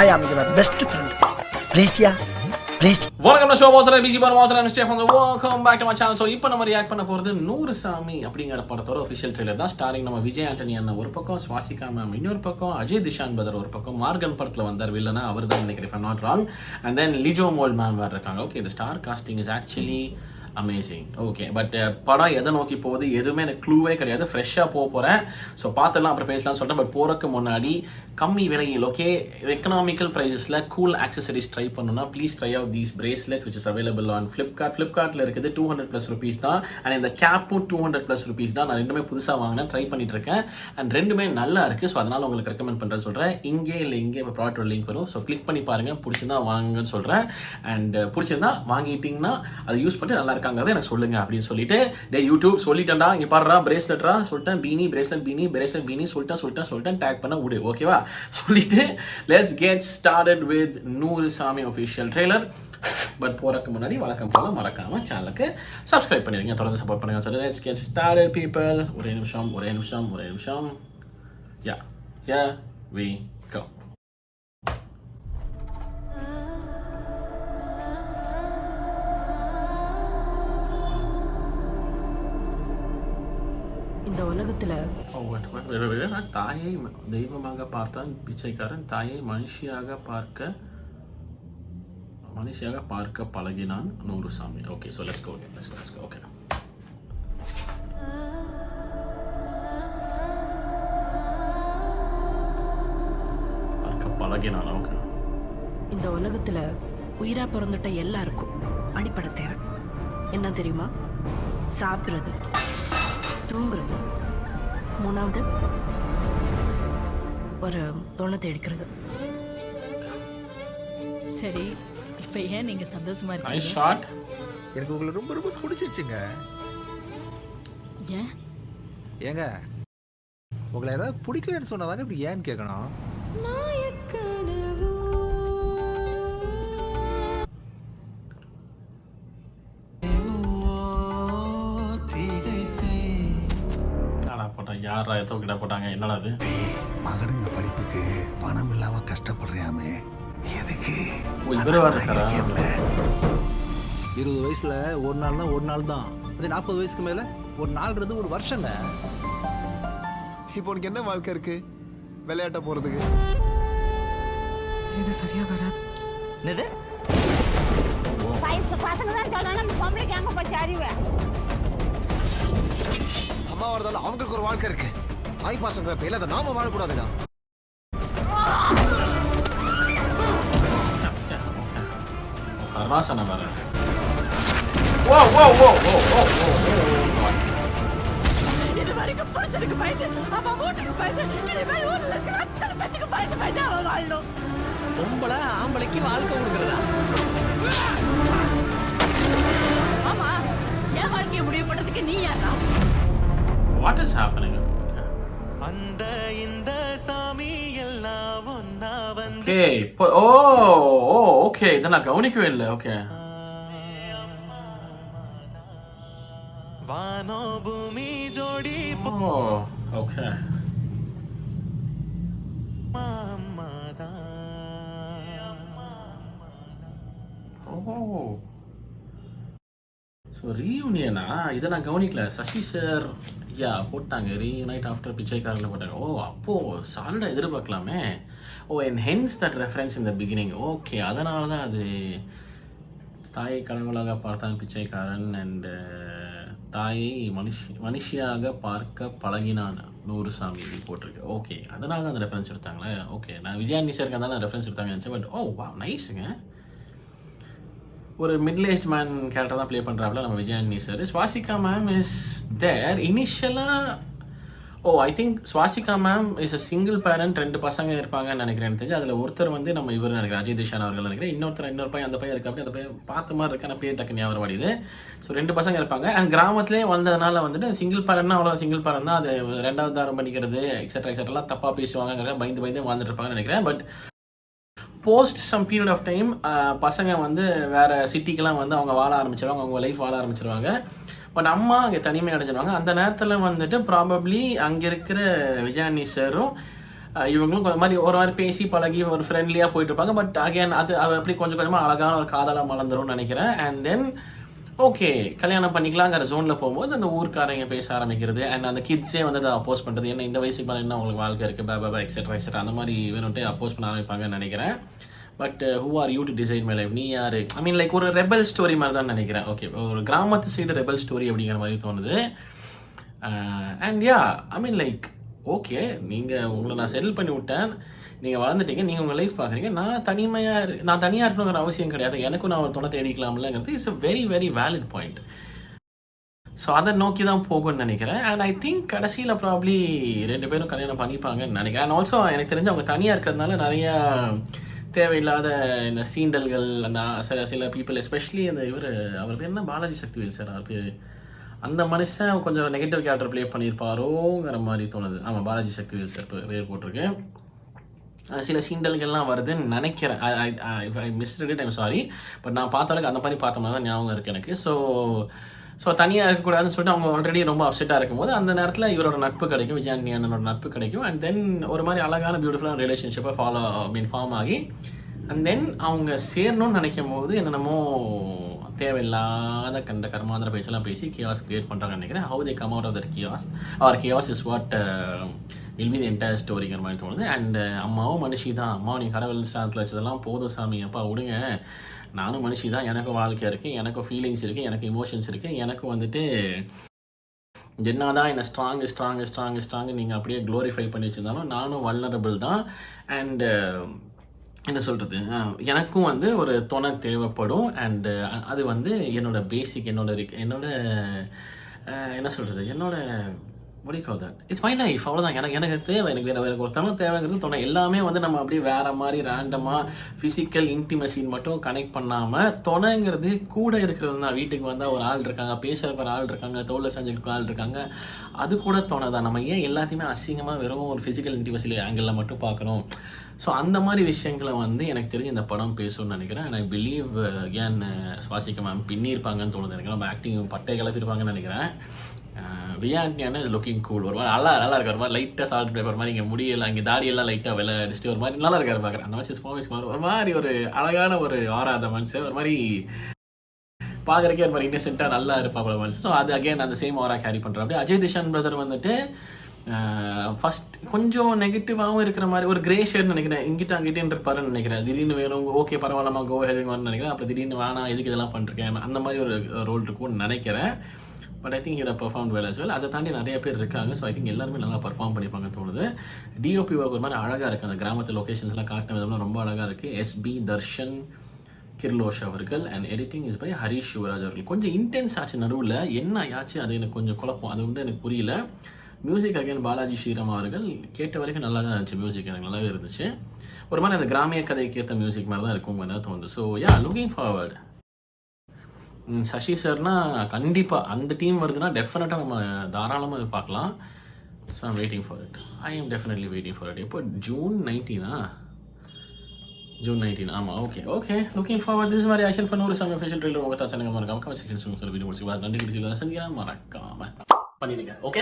I am your best friend. Please, yeah. Please. வணக்கம் show watcher பிஜி பார் வாட்சர் Stephan welcome back to my channel. So இப்போ நம்ம ரியாக்ட் பண்ண போகிறது நூறு சாமி அப்படிங்கிற படத்தோட ஒஃபிஷியல் ட்ரெய்லர் தான். ஸ்டாரிங் நம்ம விஜய் ஆண்டனி அண்ணன் ஒரு பக்கம், ஸ்வாசிகா மேம் இன்னொரு பக்கம், அஜய் திஷான் பதர் ஒரு பக்கம், மார்கன் படத்தில் வந்தார் வில்லனா அவர் தான் நினைக்கிறேன், if I'm not wrong. And then Lijo mole ma'am வேறு இருக்காங்க. Okay, the star casting is actually amazing. Okay, but படம் எதை நோக்கி போகுது எதுவுமே எனக்கு க்ளூவே கிடையாது. ஃப்ரெஷ்ஷாக போகிறேன். ஸோ பார்த்துலாம் அப்புறம் பேசலாம்னு சொல்லிட்டேன். பட் போகிறக்கு முன்னாடி கம்மி விலையில், ஓகே, எக்கனாமிக்கல் ப்ரைஸஸில் கூல் ஆக்சசரிஸ் ட்ரை பண்ணணும்னா please try out these bracelets which is available on ஃப்ளிப்கார்ட்டில் இருக்குது. 200+ rupees தான். அண்ட் இந்த கேப்பும் 200+ rupees தான். நான் ரெண்டுமே புதுசாக வாங்கினேன், ட்ரை பண்ணிட்டு இருக்கேன். அண்ட் ரெண்டுமே நல்லா இருக்குது. ஸோ அதனால் உங்களுக்கு ரெக்கமெண்ட் பண்ணுறேன் சொல்கிறேன். இங்கே இல்லை இங்கே இப்போ ப்ராடக்ட் லிங்க் வரும். ஸோ கிளிக் பண்ணி பாருங்கள், பிடிச்சிருந்தா வாங்குங்கன்னு சொல்கிறேன். அண்ட் பிடிச்சிருந்தா வாங்கிட்டீங்கன்னா அதை யூஸ் பண்ணிட்டு நல்லா இருக்காங்கிறத எனக்கு சொல்லுங்க அப்படின்னு சொல்லிட்டு, டே யூடியூப் சொல்லிட்டேன்டா, இங்க பாருடா பிரேஸ்லெட்ரா சொல்லிட்டேன், பீனி பிரேஸ்லெட் பீனி சொல்லிட்டேன் டேக் பண்ண விடு, ஓகேவா? சொல்லிட்டு லெட்ஸ் கெட் ஸ்டார்டட் வித் நூறு சாமி ஒஃபிஷியல் ட்ரெய்லர். பட் போறதுக்கு முன்னாடி வழக்கம் போல மறக்காம சேனலுக்கு சப்ஸ்கிரைப் பண்ணிருங்க, தொடர்ந்து சப்போர்ட் பண்ணுங்க. So let's get started people. ஒரே நிமிஷம். Yeah, here we go. இந்த உலகத்துல தாயை தெய்வமாக பார்த்தான் பிச்சைக்காரன், தாயை மனுஷியாக பார்க்க பழகினான் நூறு சாமி. Okay, so let's go. Okay, பார்க்க பழகினான். ஓகே, இந்த உலகத்துல உயிரா பிறந்துட்ட எல்லாருக்கும் அடிப்படை தேவை என்ன தெரியுமா? சாப்பிட்றது, தூங்குறது, மூணாவது ஒரு தொணை தேடிக்கிறது. சரி, இப்போ ஏன் நீங்க சந்தோஷமா நைஸ் இருக்கீங்க? ஷாட். எனக்கு உங்களை ரொம்ப பிடிச்சிருச்சுங்க. ஏன்? ஏங்க உங்களை ஏதாவது பிடிக்கலன்னு சொன்னாதாங்க இப்படி ஏன்னு கேட்கணும். யாரா ஏதோ கிட்ட போட்டாங்க, என்னடா அது? மகனுங்க படிப்புக்கு பணம் இல்லாம கஷ்டப்படுறியாமே, எதுக்கு? இவரு வர இருக்காரா? 20 வயசுல ஒரு நாள்னா ஒரு நாள் தான். அது 40 வயசுக்கு மேல ஒரு நாள்ன்றது ஒரு வருஷங்க. இப்போ உனக்கு என்ன வாழ்க்கை இருக்கு விளையாட்ட போறதுக்கு? இது சரியா வராது. என்னது? பசங்க தான் சொல்லணும், பொம்பளைக்கு அங்க போச்சு அறிவு. அம்மா வரதால அவங்களுக்கு ஒரு வாழ்க்கை இருக்கு. தாய் பாசங்கிற பேர்ல அதை நாம வாழக்கூடாதுடா. கருணாசன வேற. இது வரைக்கும் புடிச்சதுக்கு பயந்து, அவன் வீட்டுக்கு பயந்து, இனிமேல் ஊர்ல இருக்கிற அத்தனை பேத்துக்கு பயந்து அவன் வாழணும். பொம்பளை ஆம்பளைக்கு வாழ்க்கை கொடுக்குறதா? ஆமா, என் வாழ்க்கையை முடிவு பண்றதுக்கு நீ யாரா? What is happening? அந்த இந்த சாமி எல்லாம் ஒன்னா வந்து Okay. Okay. இதை நான் கவனிக்கவே இல்லை. ஓகே, வானோ பூமி ஜோடி ஓகே. ஸோ ரீயூனியனா? இதை நான் கவனிக்கல. சசி சார் போட்டாங்க ரீயூனைட் ஆஃப்டர் பிச்சைக்காரனில் போட்டாங்க. அப்போது சாலிடாக எதிர்பார்க்கலாமே. And hence that reference in the beginning. Okay, அதனால தான் அது தாயை கடவுளாக பார்த்தான் பிச்சைக்காரன் அண்டு தாயை மனுஷியாக பார்க்க பழகினான் நூறு சாமி போட்டிருக்கு. ஓகே, அதனால தான் அந்த ரெஃபரன்ஸ் எடுத்தாங்களே. ஓகே, நான் விஜயானி சாருக்கு தான் ரெஃபரன்ஸ் எடுத்தாங்க நினச்சேன். பட் வா நைஸுங்க. ஒரு மிடில் ஏஜ் மேன் கேரக்டர் தான் ப்ளே பண்ணுறாப்புல நம்ம Vijayani sir. Swasika ma'am is there இனிஷியலாக. I think Swasika ma'am is a single parent, 2 பசங்க இருப்பாங்கன்னு நினைக்கிறேன். எனக்கு தெரிஞ்சு அதில் ஒருத்தர் வந்து நம்ம இவர் நினைக்கிறேன், அஜய் திஷான் அவர்கள் நினைக்கிறேன். இன்னொரு பையன், அந்த பையன் இருக்கு. அப்படி அந்த பையன் பார்த்த மாதிரி இருக்கு, ஆனால் பேர் டக்கு ஞாபகம் வாடிது. ஸோ 2 பசங்க இருப்பாங்க. அண்ட் கிராமத்திலே வந்ததுனால வந்துட்டு சிங்கிள் பேரண்ட்னா அவ்வளோ சிங்கிள் பேரண்ட் தான். அது 2வது தாரம் பண்ணிக்கிறது எக்ஸெட்ரா தப்பாக பேசுவாங்க, பயந்து வாழ்ந்துட்டு இருப்பாங்கன்னு நினைக்கிறேன். But post some period of time பசங்க வந்து வேறு சிட்டிக்கெலாம் வந்து அவங்க வாழ ஆரம்பிச்சிருவாங்க, அவங்க லைஃப் வாழ ஆரம்பிச்சிருவாங்க. பட் அம்மா அங்கே தனிமை அடைஞ்சிருவாங்க. அந்த நேரத்தில் வந்துட்டு ப்ராபப்ளி அங்கே இருக்கிற விஜயானி சாரும் இவங்களும் கொஞ்சம் மாதிரி ஒரு மாதிரி பேசி பழகி ஒரு ஃப்ரெண்ட்லியாக போயிட்டு இருப்பாங்க. பட் அகேன் அது அப்படி கொஞ்சம் கொஞ்சமாக அழகான ஒரு காதலாக மலர்ந்துரும்னு நினைக்கிறேன். அண்ட் தென் ஓகே கல்யாணம் பண்ணிக்கலாங்கிற ஜோனில் போகும்போது அந்த ஊர்க்காரங்க பேச ஆரம்பிக்கிறது. அண்ட் அந்த கிட்ஸே வந்து அதை அப்போஸ் பண்ணுறது, என்ன இந்த வயசுக்கு மேலே என்ன உங்களுக்கு வாழ்க்கை இருக்குது, பேபா எக்ஸெட்ரா எக்ஸெட்ரா அந்த மாதிரி வேணும்ட்டு அப்போஸ் பண்ண ஆரம்பிப்பாங்கன்னு நினைக்கிறேன். But who are you to decide my life, நீ யார், ஐ மீன் லைக் ஒரு ரெபல் ஸ்டோரி மாதிரி தான் நினைக்கிறேன். ஓகே, ஒரு கிராமத்து சைடு ரெபல் ஸ்டோரி அப்படிங்கிற மாதிரி தோணுது. And yeah I mean like okay, நீங்கள் உங்களை நான் செட்டில் பண்ணி விட்டேன், நீங்கள் வளர்ந்துட்டீங்க, நீங்கள் உங்கள் லைஃப் பார்க்குறீங்க, நான் தனியாக இருக்கணுங்கிற அவசியம் கிடையாது, எனக்கும் நான் ஒரு துணை தேடிக்கலாம்லங்கிறது it's a very very valid point. So அதை நோக்கி தான் போகும்னு நினைக்கிறேன். அண்ட் ஐ திங்க் கடைசியில் ப்ராப்ளி 2 பேரும் கல்யாணம் பண்ணிப்பாங்கன்னு நினைக்கிறேன். அண்ட் ஆல்சோ எனக்கு தெரிஞ்சு அவங்க தனியாக இருக்கிறதுனால நிறையா தேவையில்லாத இந்த சீண்டல்கள், அந்த சில பீப்புள் எஸ்பெஷலி அந்த அவர் பேர் என்ன, பாலாஜி சக்திவேல் சார், அவர் பேர், அந்த மனுஷன் கொஞ்சம் நெகட்டிவ் கேரக்டர் ப்ளே பண்ணியிருப்பாரோங்கிற மாதிரி தோணுது. ஆமாம், பாலாஜி சக்திவேல் சார் பேர் போட்டிருக்கு. சில சீண்டல்கள்லாம் வருதுன்னு நினைக்கிறேன். ஐ மிஸ்ரெட் இட், ஐம் சாரி. பட் நான் பார்த்தாலும் அந்த மாதிரி பார்த்த மாதிரி தான் ஞாபகம் இருக்குது எனக்கு. ஸோ தனியாக இருக்கக்கூடாதுன்னு சொல்லிட்டு அவங்க ஆல்ரெடி ரொம்ப அப்செட்டாக இருக்கும்போது அந்த நேரத்தில் இவரோட நட்பு கிடைக்கும், விஜய் ஆண்டனி அண்ணனோட நட்பு கிடைக்கும். அண்ட் தென் ஒரு மாதிரி அழகான பியூட்டிஃபுல்லான ரிலேஷன்ஷிப்பை ஃபார்ம் ஆகி அண்ட் தென் அவங்க சேரணும்னு நினைக்கும் போது என்னென்னமோ தேவையில்லாத கண்ட கர்மாந்திர பேச்செல்லாம் பேசி கியாஸ் கிரியேட் பண்ணுறாங்கன்னு நினைக்கிறேன். How they come out of that chaos or chaos is what will be the entire ஸ்டோரிங்கிற மாதிரி தோணுது. அண்ட் அம்மாவும் மனுஷி தான், அம்மா நீ கடவுள் ஸ்தானத்தில் வச்சதெல்லாம் போதும் சாமி, அப்பா விடுங்க, நானும் மனுஷி தான், எனக்கும் வாழ்க்கை இருக்குது, எனக்கும் ஃபீலிங்ஸ் இருக்குது, எனக்கு இமோஷன்ஸ் இருக்குது, எனக்கும் வந்துட்டு என்ன தான் என்னை ஸ்ட்ராங்கு நீங்கள் அப்படியே க்ளோரிஃபை பண்ணி வச்சுருந்தாலும் நானும் வல்னரபிள் தான். அண்டு என்ன சொல்கிறது, எனக்கும் வந்து ஒரு துணை தேவைப்படும். அண்டு அது வந்து என்னோடய பேசிக், என்னோட என்ன சொல்கிறது, என்னோட இட்ஸ் மை லைஃப், அவ்வளோதான். எனக்கு தேவை, எனக்கு ஒரு துணை தேவைங்கிறது துணை. எல்லாமே வந்து நம்ம அப்படியே வேறு மாதிரி ரேண்டமாக ஃபிசிக்கல் இன்டிமசின்னு மட்டும் கனெக்ட் பண்ணாமல் துணைங்கிறது கூட இருக்கிறது தான். வீட்டுக்கு வந்தால் ஒரு ஆள் இருக்காங்க, பேசுகிறக்கு ஒரு ஆள் இருக்காங்க, தோளில் செஞ்சுருக்கு ஆள் இருக்காங்க, அது கூட துணை தான். நம்ம ஏன் எல்லாத்தையுமே அசிங்கமாக வெறும் ஒரு ஃபிசிக்கல் இன்டிமசி ஆங்கிளில் மட்டும் பார்க்கணும்? ஸோ அந்த மாதிரி விஷயங்களை வந்து எனக்கு தெரிஞ்சு இந்த படம் பேசும்னு நினைக்கிறேன். அண்ட் ஐ பிலீவ் அகேன் சுவாசிக்க மேம் பின்னிருப்பாங்கன்னு தோணுது எனக்கு. நம்ம ஆக்டிங் பட்டை கிளப்பிருப்பாங்கன்னு நினைக்கிறேன். Vijay Antony is looking cool, ஒரு மாதிரி நல்லா இருக்கார், ஒரு மாதிரி லைட்டாக சால்ட் பேப்பர் மாதிரி, இங்கே முடியலாம், இங்கே தாடியெல்லாம் லைட்டாக வெள்ளை அடிச்சுட்டு ஒரு மாதிரி நல்லா இருக்காரு பார்க்குறேன். அந்த மாதிரி ஸ்மோவிஸ் ஒரு மாதிரி ஒரு அழகான ஒரு ஆறாத மனுஷன், ஒரு மாதிரி பார்க்குறக்கே ஒரு மாதிரி இன்னசென்ட்டாக நல்லா இருப்பாங்க மனுஷன். ஸோ அது அகேன் அந்த சேம் ஆரா கேரி பண்ணுறாரு. அப்படியே அஜய் திஷான் பிரதர் வந்துட்டு ஃபஸ்ட் கொஞ்சம் நெகட்டிவாகவும் இருக்கிற மாதிரி ஒரு கிரே ஷேட்னு நினைக்கிறேன், இங்கிட்ட அங்கிட்டேன்னு இருப்பாருன்னு நினைக்கிறேன். திடீர்னு வேணும், ஓகே பரவாயில்லமா கோ ஹெடிங்னு நினைக்கிறேன். அப்புறம் திடீர்னு வேணாம், எதுக்கு இதெல்லாம் பண்ணிருக்கேன், அந்த மாதிரி ஒரு ரோல் இருக்கும்னு நினைக்கிறேன். பட் ஐ திங்க் இதை பெர்ஃபார்ம் வெல் அஸ் வெல். அதை தாண்டி நிறைய பேர் இருக்காங்க. ஸோ ஐ திங்க் எல்லாருமே நல்லா பர்ஃபார்ம் பண்ணிப்பாங்க தோணுது. டிஓபி ஒர்க் ஒரு மாதிரி அழகாக இருக்குது, அந்த கிராமத்து லொக்கேஷன்ஸ்லாம் காட்டின விதம்லாம் ரொம்ப அழகாக இருக்குது. எஸ்பி தர்ஷன் கிர்லோஷ் அவர்கள். And editing is by Harish Yuvaraj அவர்கள். கொஞ்சம் இன்டென்ஸ் ஆச்சு நடுவில், என்ன ஆச்சு அது எனக்கு கொஞ்சம் குழப்பம், அது வந்து எனக்கு புரியல. மியூசிக் அகைன் பாலாஜி ஸ்ரீராம் அவர்கள். கேட்ட வரைக்கும் நல்லா தான் இருந்துச்சு, மியூசிக் எனக்கு நல்லாவே இருந்துச்சு. ஒரு மாதிரி அந்த கிராமிய கதைக்கு ஏற்ற மியூசிக் மாதிரி தான் இருக்கும் தான் தோணுது. So ya looking forward. Sasi சார்னா கண்டிப்பாக அந்த டீம் வருதுன்னா டெஃபினட்டாக நம்ம தாராளமாக பார்க்கலாம். So I'm waiting for it. I am definitely waiting for it. இப்போ ஜூன் 19 ஆமாம். Okay looking forward. திஸ் மாதிரி ஆக்ஷன் பண்ண ஒரு சமயம் அஃபிஷியல் ட்ரெயிலர் உங்கள் தான் மறக்காம கமெண்ட் செக்ஷன் சொல்லி வீடியோ முடிச்சு நன்றி சந்திக்கிறேன், மறக்காம பண்ணிடுங்க. ஓகே.